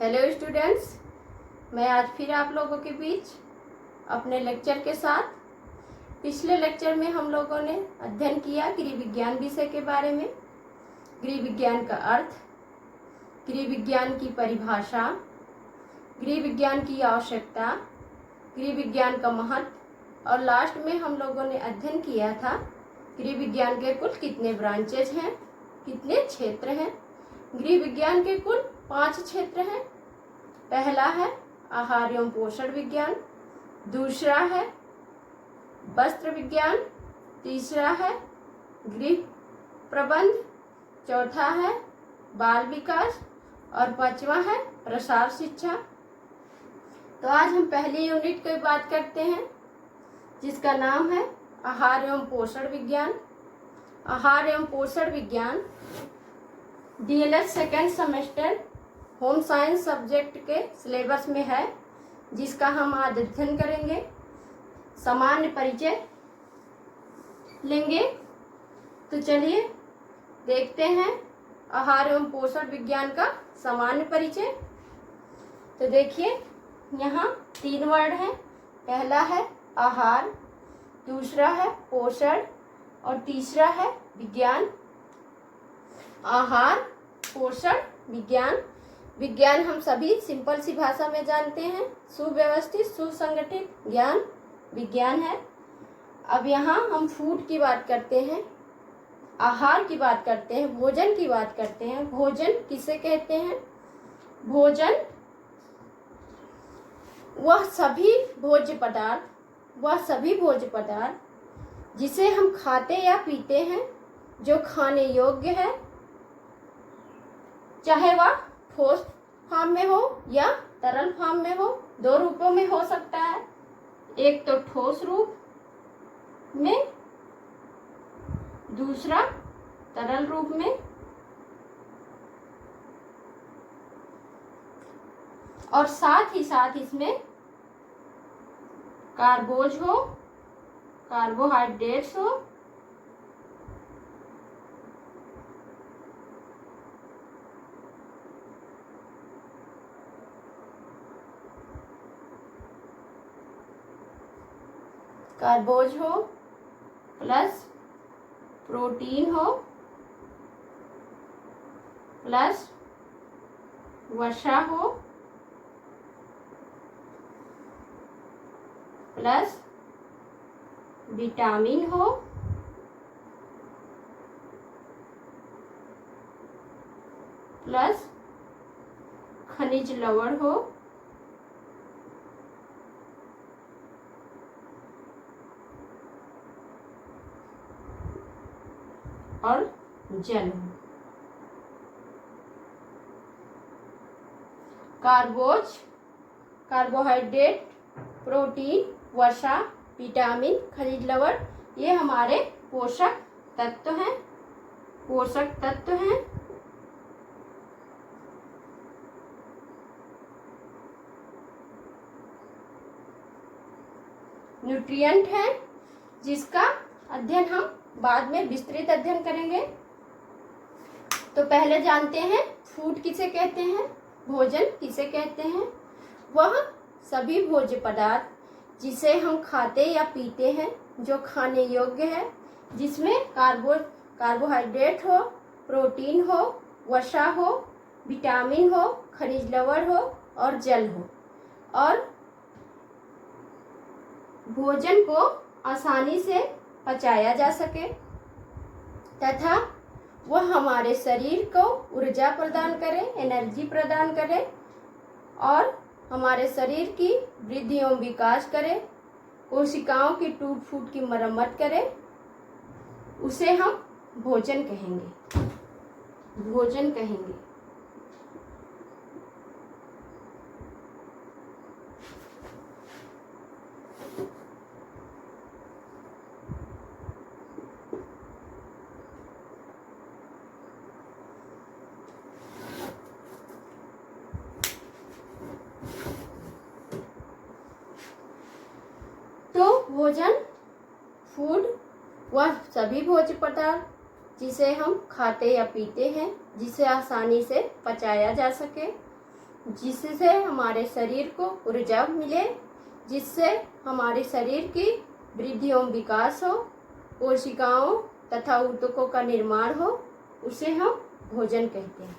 Hello students, मैं आज फिर आप लोगों के बीच अपने लेक्चर के साथ। पिछले लेक्चर में हम लोगों ने अध्ययन किया गृह विज्ञान विषय के बारे में। गृह विज्ञान का अर्थ, गृह विज्ञान की परिभाषा, गृह विज्ञान की आवश्यकता, गृह विज्ञान का महत्व और लास्ट में हम लोगों ने अध्ययन किया था गृह विज्ञान के कुल कितने ब्रांचेज हैं, कितने क्षेत्र हैं। गृह विज्ञान के कुल 5 क्षेत्र हैं। पहला है आहार एवं पोषण विज्ञान, दूसरा है वस्त्र विज्ञान, तीसरा है गृह प्रबंध, चौथा है बाल विकास और पांचवा है प्रसार शिक्षा। तो आज हम पहली यूनिट की बात करते हैं जिसका नाम है आहार एवं पोषण विज्ञान। आहार एवं पोषण विज्ञान DElEd second semester home science subject के सिलेबस में है, जिसका हम आज अध्ययन करेंगे। सामान्य परिचय लेंगे। तो चलिए देखते हैं आहार एवं पोषण विज्ञान का सामान्य परिचय। तो देखिए यहाँ 3 वर्ड हैं। पहला है आहार, दूसरा है पोषण और तीसरा है विज्ञान। आहार, पोषण, विज्ञान। विज्ञान हम सभी सिंपल सी भाषा में जानते हैं, सुव्यवस्थित सुसंगठित ज्ञान विज्ञान है। अब यहाँ हम फूड की बात करते हैं, आहार की बात करते हैं, भोजन की बात करते हैं। भोजन किसे कहते हैं? भोजन वह सभी भोज्य पदार्थ जिसे हम खाते या पीते हैं, जो खाने योग्य है, चाहे वह ठोस फॉर्म में हो या तरल फॉर्म में हो। 2 रूपों में हो सकता है, एक तो ठोस रूप में, दूसरा तरल रूप में। और साथ ही साथ इसमें कार्बोज हो, कार्बोहाइड्रेट्स हो, कार्बोज हो प्लस प्रोटीन हो प्लस वसा हो प्लस विटामिन हो प्लस खनिज लवण हो और जल हो। कार्बोज, कार्बोहाइड्रेट, प्रोटीन, वसा, विटामिन, खनिज लवण, ये हमारे पोषक तत्व हैं। न्यूट्रिएंट है, जिसका अध्ययन हम बाद में विस्तृत अध्ययन करेंगे। तो पहले जानते हैं फूड किसे कहते हैं, भोजन किसे कहते हैं। वह सभी भोज्य पदार्थ जिसे हम खाते या पीते हैं, जो खाने योग्य है, जिसमें कार्बोहाइड्रेट हो, प्रोटीन हो, वसा हो, विटामिन हो, खनिज लवण हो और जल हो, और भोजन को आसानी से पचाया जा सके तथा वह हमारे शरीर को ऊर्जा प्रदान करे, एनर्जी प्रदान करे और हमारे शरीर की वृद्धि एवं विकास करे, कोशिकाओं की टूट फूट की मरम्मत करे, उसे हम भोजन कहेंगे। भोजन, फूड, वह सभी भोज्य पदार्थ जिसे हम खाते या पीते हैं, जिसे आसानी से पचाया जा सके, जिससे हमारे शरीर को ऊर्जा मिले, जिससे हमारे शरीर की वृद्धि एवं विकास हो, कोशिकाओं तथा ऊतकों का निर्माण हो, उसे हम भोजन कहते हैं।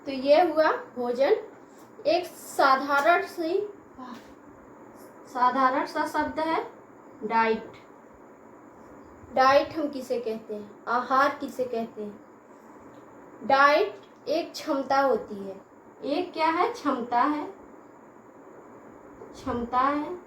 तो ये हुआ भोजन। एक साधारण सा शब्द है डाइट। डाइट हम किसे कहते हैं, आहार किसे कहते हैं। डाइट एक क्षमता होती है। एक क्या है, क्षमता है। क्षमता है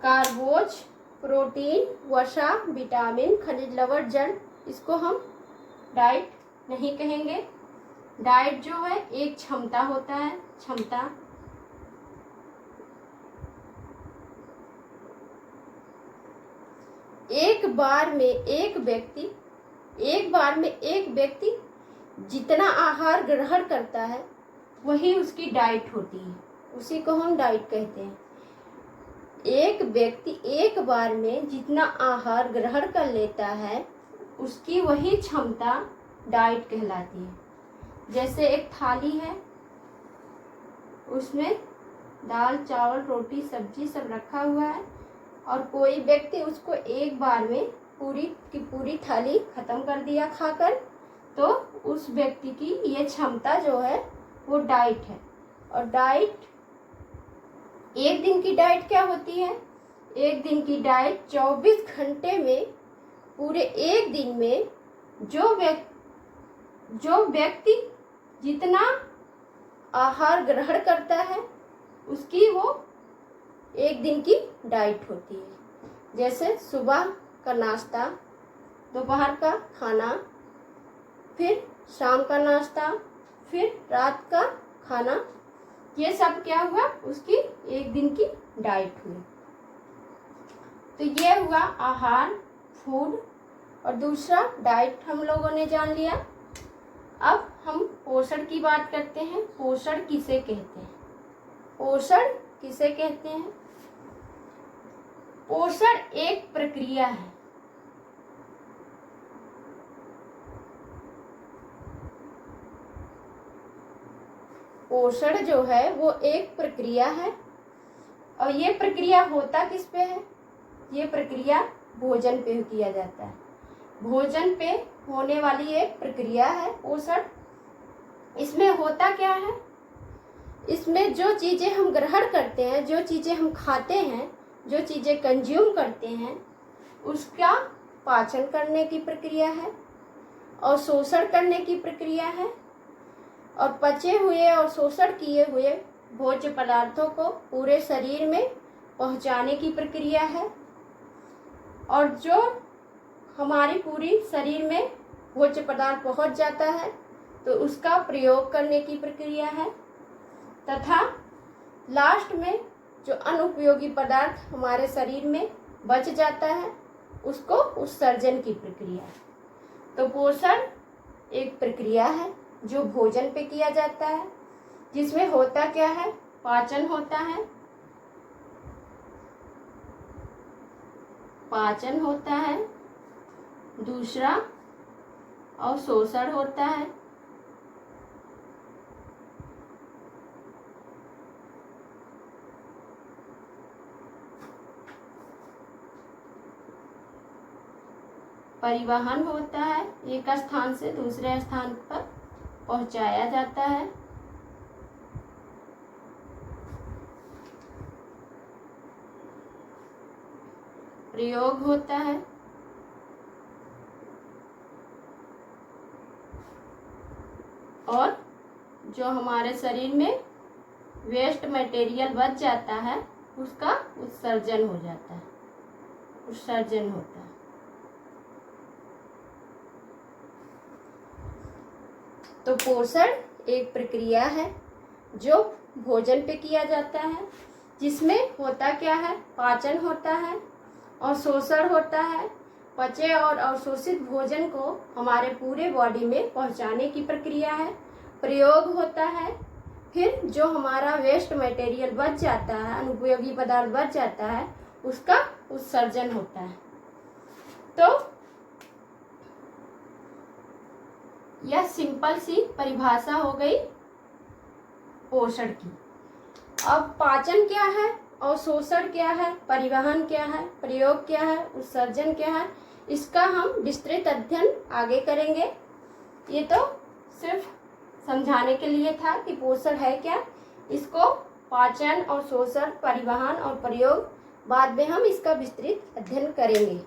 कार्बोज, प्रोटीन, वसा, विटामिन, खनिज लवण, जल, इसको हम डाइट नहीं कहेंगे। डाइट जो है एक क्षमता होता है। क्षमता एक बार में एक व्यक्ति जितना आहार ग्रहण करता है वही उसकी डाइट होती है, उसी को हम डाइट कहते हैं। एक व्यक्ति एक बार में जितना आहार ग्रहण कर लेता है उसकी वही क्षमता डाइट कहलाती है। जैसे एक थाली है, उसमें दाल, चावल, रोटी, सब्जी सब रखा हुआ है और कोई व्यक्ति उसको एक बार में पूरी की पूरी थाली खत्म कर दिया खाकर, तो उस व्यक्ति की ये क्षमता जो है वो डाइट है। और डाइट, एक दिन की डाइट क्या होती है, एक दिन की डाइट 24 घंटे में, पूरे एक दिन में जो व्यक्ति जितना आहार ग्रहण करता है उसकी वो एक दिन की डाइट होती है। जैसे सुबह का नाश्ता, दोपहर का खाना, फिर शाम का नाश्ता, फिर रात का खाना, ये सब क्या हुआ, उसकी एक दिन की डाइट हुई। तो ये हुआ आहार, फूड। और दूसरा डाइट हम लोगों ने जान लिया। अब हम पोषण की बात करते हैं। पोषण किसे कहते हैं, पोषण किसे कहते हैं। पोषण एक प्रक्रिया है। पोषण जो है वो एक प्रक्रिया है और ये प्रक्रिया होता किस पे है, ये प्रक्रिया भोजन पे किया जाता है। भोजन पे होने वाली एक प्रक्रिया है पोषण। इसमें होता क्या है, इसमें जो चीज़ें हम ग्रहण करते हैं, जो चीज़ें हम खाते हैं, जो चीज़ें कंज्यूम करते हैं, उसका पाचन करने की प्रक्रिया है और शोषण करने की प्रक्रिया है। और पचे हुए और शोषण किए हुए भोज्य पदार्थों को पूरे शरीर में पहुंचाने की प्रक्रिया है। और जो हमारी पूरी शरीर में भोज्य पदार्थ पहुंच जाता है तो उसका प्रयोग करने की प्रक्रिया है। तथा लास्ट में जो अनुपयोगी पदार्थ हमारे शरीर में बच जाता है उसको उत्सर्जन की प्रक्रिया है। तो पोषण एक प्रक्रिया है जो भोजन पे किया जाता है, जिसमें होता क्या है, पाचन होता है, पाचन होता है, दूसरा अवशोषण होता है, परिवहन होता है, एक स्थान से दूसरे स्थान पर पहुंचाया जाता है, प्रयोग होता है, और जो हमारे शरीर में वेस्ट मटेरियल बच जाता है उसका उत्सर्जन हो जाता है, उत्सर्जन होता है। तो पोषण एक प्रक्रिया है जो भोजन पे किया जाता है, जिसमें होता क्या है, पाचन होता है और शोषण होता है। पचे और अवशोषित भोजन को हमारे पूरे बॉडी में पहुंचाने की प्रक्रिया है। प्रयोग होता है, फिर जो हमारा वेस्ट मटेरियल बच जाता है, अनुपयोगी पदार्थ बच जाता है, उसका उत्सर्जन होता है। तो यह सिंपल सी परिभाषा हो गई पोषण की। अब पाचन क्या है, अवशोषण क्या है, परिवहन क्या है, प्रयोग क्या है, उत्सर्जन क्या है, इसका हम विस्तृत अध्ययन आगे करेंगे। ये तो सिर्फ समझाने के लिए था कि पोषण है क्या। इसको पाचन और शोषण, परिवहन और प्रयोग बाद में हम इसका विस्तृत अध्ययन करेंगे।